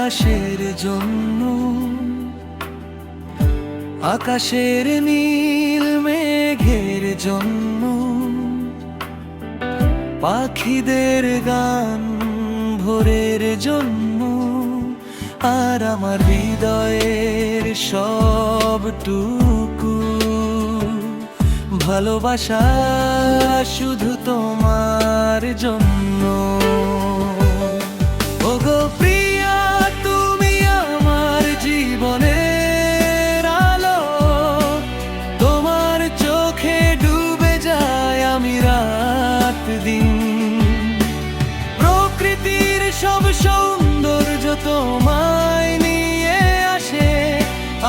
বাতাসের জন্য, আকাশের নীল মেঘের জন্য, পাখিদের গান ভোরের জন্য, আর আমার হৃদয়ের সবটুকু ভালোবাসা শুধু তোমার জন্য। ওগো প্রিয়া, তুমি আমার জীবনের আলো, তোমার চোখে ডুবে যায় আমি রাত দিন। প্রকৃতির সব সৌন্দর্য তোমায় নিয়ে আসে,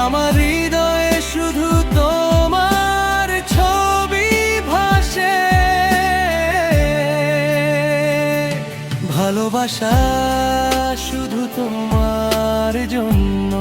আমার হৃদয়ে শুধু তোমার ছবি ভাসে। ভালোবাসা শুধু তোমার জন্য।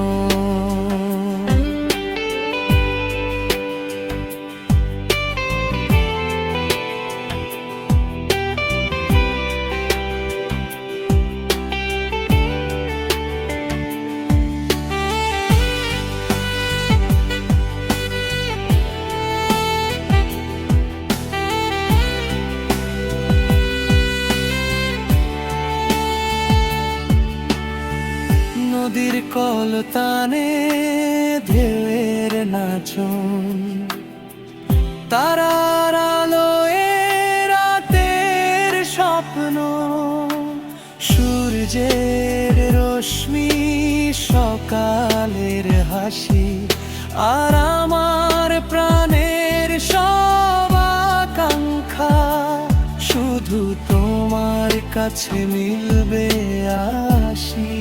নদীর কলতানে ঢেউয়ের নাচন, তারার আলোয় রাতের স্বপ্ন, সূর্যের রশ্মি সকালের হাসি, আর আমার প্রাণের সব আকাঙ্ক্ষা শুধু তোমার কাছে মিলবে আসি।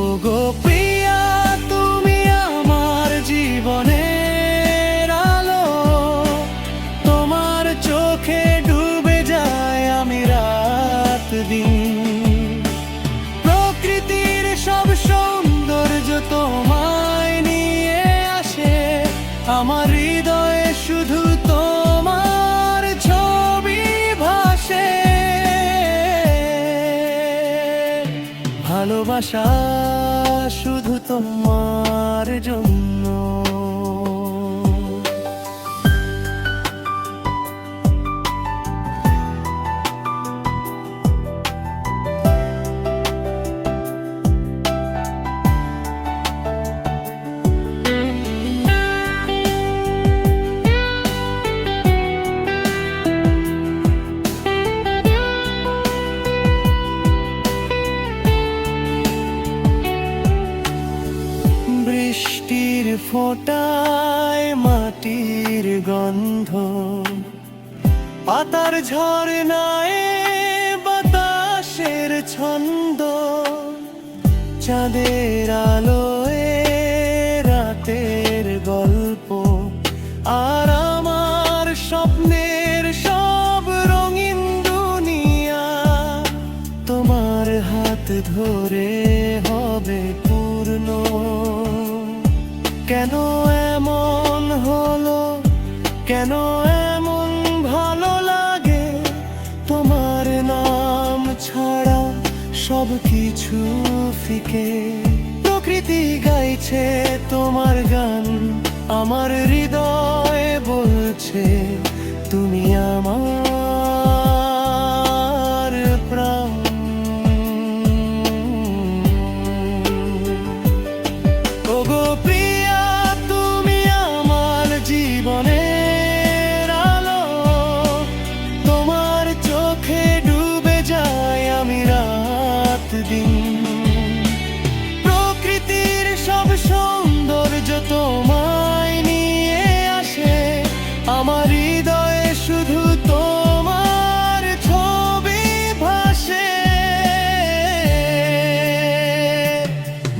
ওগো প্রিয়া, তুমি আমার জীবনের আলো, তোমার চোখে ডুবে যায় আমি রাত দিন। প্রকৃতির সব সৌন্দর্য তোমায় নিয়ে আসে, আমার হৃদয়ে শুধু তোমার ছবি ভাসে। ভালোবাসা শুধু তোমার জন্য। বৃষ্টির ফোঁটায় মাটির গন্ধ, পাতার ঝরনায় বাতাসের ছন্দ, চাঁদের আলোয় রাতের গল্প, আর আমার স্বপ্নের সব রঙিন দুনিয়া তোমার হাত ধরে হবে পূর্ণ। কেন এমন হলো, কেন এমন ভালো লাগে, তোমার নাম ছাড়া সব কিছু ফিকে। প্রকৃতি গাইছে তোমার গান, আমার হৃদয় বলছে তুমি আমার প্রাণ। ওগো প্রিয়া, তুমি আমার জীবনের আলো, তোমার চোখে ডুবে যায় আমি রাত দিন। প্রকৃতির সব সৌন্দর্য তোমায় নিয়ে আসে, আমার হৃদয়ে শুধু তোমার ছবি ভাসে।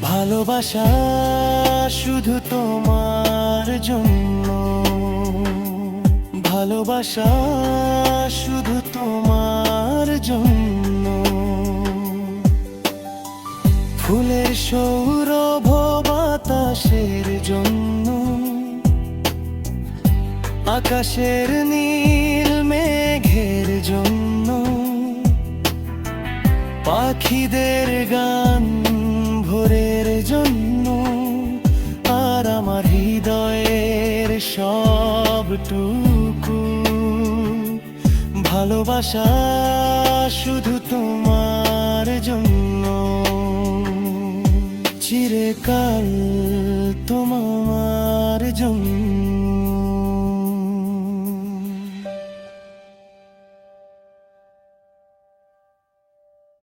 ভালোবাসা শুধু তোমার জন্য। ভালোবাসা শুধু তোমার জন্য। ফুলের সৌরভ বাতাসের জন্য, আকাশের নীল মেঘের জন্য, পাখিদের গান ভোরের জন্য, আর আমার হৃদয়ের সবটুকু ভালোবাসা শুধু তোমার জন্য। চিরকাল তোমার জন্য।